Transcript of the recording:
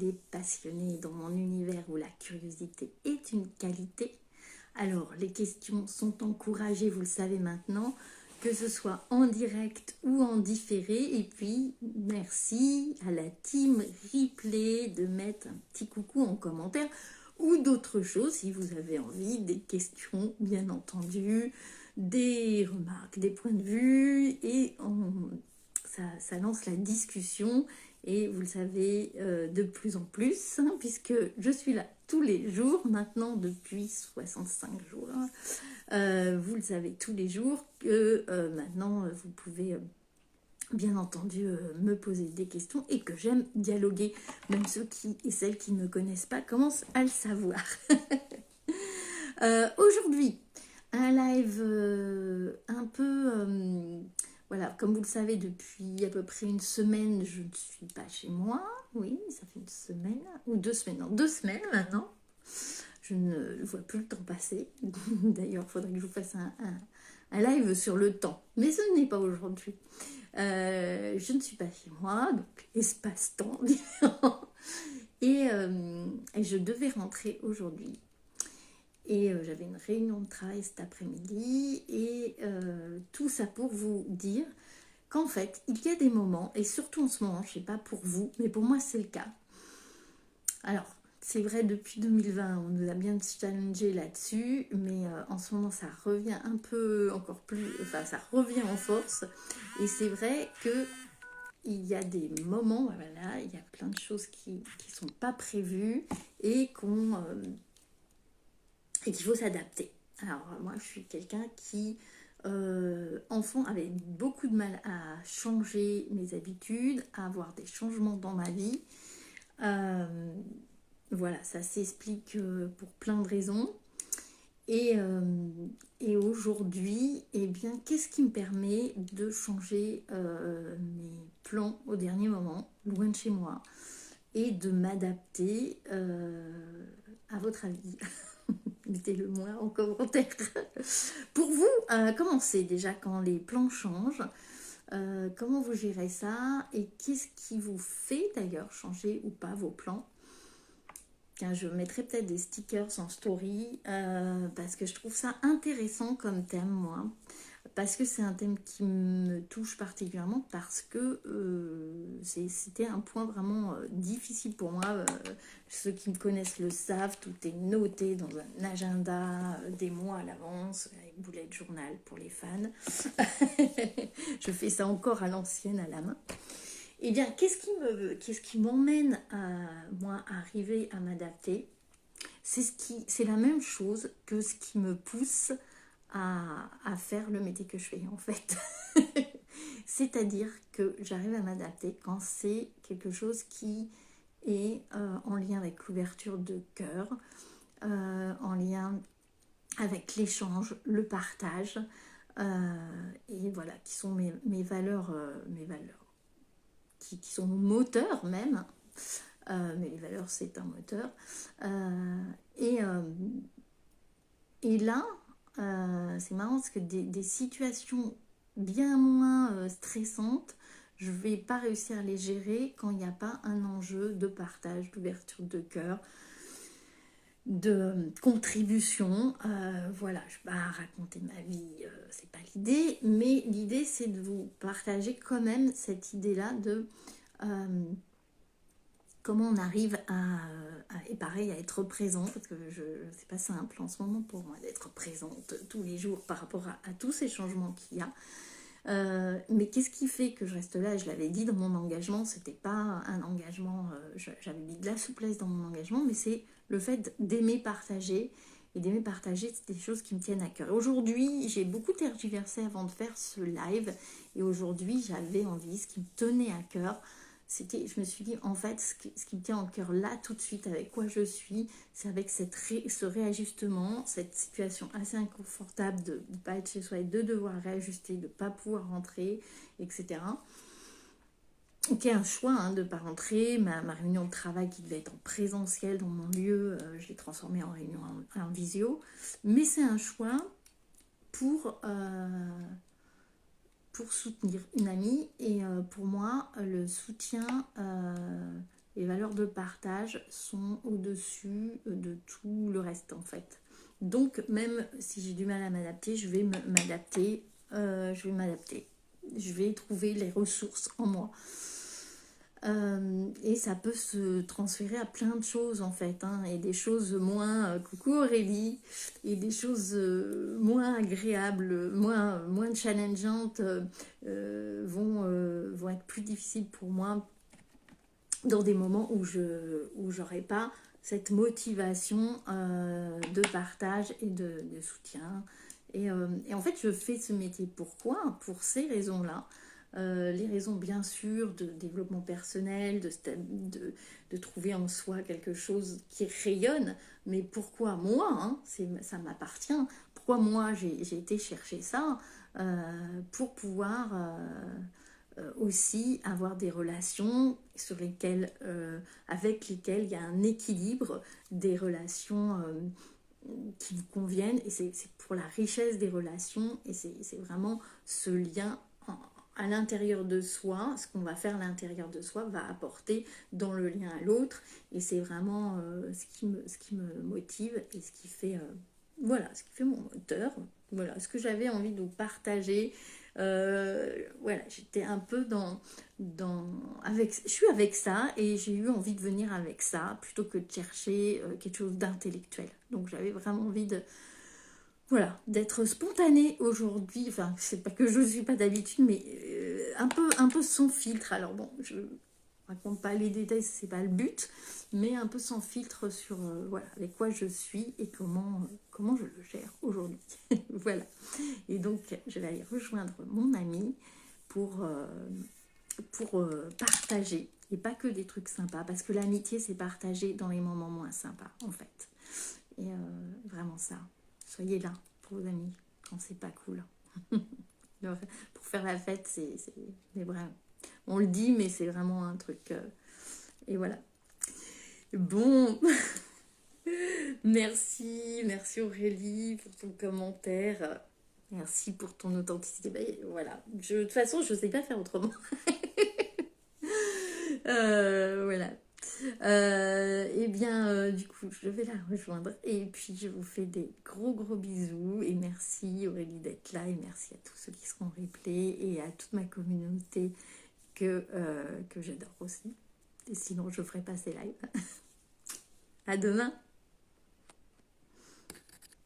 des passionnés dans mon univers où la curiosité est une qualité. Alors, les questions sont encouragées, vous le savez maintenant, que ce soit en direct ou en différé. Et puis, merci à la team replay de mettre un petit coucou en commentaire ou d'autres choses si vous avez envie, des questions bien entendu, des remarques, des points de vue, et ça lance la discussion. Et vous le savez de plus en plus, hein, puisque je suis là tous les jours, maintenant depuis 65 jours. Vous le savez tous les jours que maintenant vous pouvez bien entendu me poser des questions et que j'aime dialoguer. Même ceux qui et celles qui ne me connaissent pas commencent à le savoir. Aujourd'hui, un live un peu... voilà, comme vous le savez, depuis à peu près une semaine, je ne suis pas chez moi. Oui, ça fait une semaine, ou 2 semaines, non, 2 semaines maintenant. Je ne vois plus le temps passer. D'ailleurs, il faudrait que je vous fasse un live sur le temps. Mais ce n'est pas aujourd'hui. Je ne suis pas chez moi, donc espace-temps différent. Et je devais rentrer aujourd'hui. Et j'avais une réunion de travail cet après-midi. Et tout ça pour vous dire qu'en fait, il y a des moments, et surtout en ce moment, je ne sais pas pour vous, mais pour moi c'est le cas. Alors, c'est vrai, depuis 2020, on nous a bien challengé là-dessus, mais en ce moment, ça revient un peu encore plus... Enfin, ça revient en force. Et c'est vrai que il y a des moments, voilà, il y a plein de choses qui ne sont pas prévues et qu'il faut s'adapter. Alors, moi, je suis quelqu'un qui, enfant, avait beaucoup de mal à changer mes habitudes, à avoir des changements dans ma vie. Voilà, ça s'explique pour plein de raisons. Et aujourd'hui, eh bien, qu'est-ce qui me permet de changer mes plans au dernier moment, loin de chez moi, et de m'adapter à votre avis? Mettez-le moi en commentaire. Pour vous, comment c'est déjà quand les plans changent? Comment vous gérez ça? Et qu'est-ce qui vous fait d'ailleurs changer ou pas vos plans? Je mettrai peut-être des stickers en story parce que je trouve ça intéressant comme thème, moi. Parce que c'est un thème qui me touche particulièrement, parce que c'était un point vraiment difficile pour moi. Ceux qui me connaissent le savent, tout est noté dans un agenda des mois à l'avance, avec bullet journal pour les fans. Je fais ça encore à l'ancienne, à la main. Eh bien, qu'est-ce qui m'emmène à moi arriver à m'adapter? C'est la même chose que ce qui me pousse à faire le métier que je fais, en fait. C'est-à-dire que j'arrive à m'adapter quand c'est quelque chose qui est en lien avec l'ouverture de cœur, en lien avec l'échange, le partage, et voilà, qui sont mes valeurs, qui sont moteurs même. Mais les valeurs, c'est un moteur. Et là, c'est marrant parce que des situations bien moins stressantes, je ne vais pas réussir à les gérer quand il n'y a pas un enjeu de partage, d'ouverture de cœur, de contribution. Voilà, je ne vais pas raconter ma vie, c'est pas l'idée, mais l'idée c'est de vous partager quand même cette idée-là de comment on arrive et pareil, à être présent, parce que c'est pas simple en ce moment pour moi d'être présente tous les jours par rapport à tous ces changements qu'il y a. Mais qu'est-ce qui fait que je reste là? Je l'avais dit dans mon engagement, c'était pas un engagement, j'avais mis de la souplesse dans mon engagement, mais c'est le fait d'aimer partager. Et d'aimer partager, c'est des choses qui me tiennent à cœur. Aujourd'hui, j'ai beaucoup tergiversé avant de faire ce live. Et aujourd'hui, j'avais envie, ce qui me tenait à cœur, je me suis dit, en fait, ce qui me tient en cœur là, tout de suite, avec quoi je suis, c'est avec ce réajustement, cette situation assez inconfortable de ne pas être chez soi et de devoir réajuster, de ne pas pouvoir rentrer, etc. Ok, un choix de ne pas rentrer. Ma réunion de travail qui devait être en présentiel dans mon lieu, je l'ai transformée en réunion en visio. Mais c'est un choix pour soutenir une amie. Et pour moi, le soutien les valeurs de partage sont au-dessus de tout le reste en fait. Donc même si j'ai du mal à m'adapter, je vais m'adapter, je vais trouver les ressources en moi. Et ça peut se transférer à plein de choses en fait, hein, et des choses moins, coucou Aurélie, et des choses moins agréables, moins challengeantes vont être plus difficiles pour moi dans des moments où j'aurai pas cette motivation de partage et de soutien. Et en fait, je fais ce métier. Pourquoi? Pour ces raisons-là. Les raisons, bien sûr, de développement personnel, de trouver en soi quelque chose qui rayonne. Mais pourquoi moi, hein, ça m'appartient. Pourquoi moi, j'ai été chercher ça pour pouvoir aussi avoir des relations avec lesquelles il y a un équilibre, des relations qui vous conviennent, et c'est pour la richesse des relations, et c'est vraiment ce lien à l'intérieur de soi, ce qu'on va faire à l'intérieur de soi va apporter dans le lien à l'autre, et c'est vraiment ce qui me motive et ce qui fait ce qui fait mon moteur. Voilà ce que j'avais envie de vous partager. Voilà, j'étais un peu je suis avec ça, et j'ai eu envie de venir avec ça plutôt que de chercher quelque chose d'intellectuel. Donc j'avais vraiment envie d'être spontanée aujourd'hui. Enfin, c'est pas que je suis pas d'habitude, mais un peu sans filtre. Alors bon, je raconte pas les détails, c'est pas le but, mais un peu sans filtre sur avec quoi je suis et comment je le gère aujourd'hui. Voilà. Et donc, je vais aller rejoindre mon ami pour partager, et pas que des trucs sympas, parce que l'amitié, c'est partager dans les moments moins sympas, en fait. Et vraiment ça. Soyez là pour vos amis quand c'est pas cool. Pour faire la fête, c'est vraiment... On le dit, mais c'est vraiment un truc... et voilà. Bon... Merci Aurélie pour ton commentaire. Merci pour ton authenticité. Ben, voilà. De toute façon, je ne sais pas faire autrement. Voilà. Et bien, du coup, je vais la rejoindre. Et puis, je vous fais des gros bisous. Et merci Aurélie d'être là. Et merci à tous ceux qui seront replay. Et à toute ma communauté que j'adore aussi. Et sinon, je ferai pas ces lives. À demain.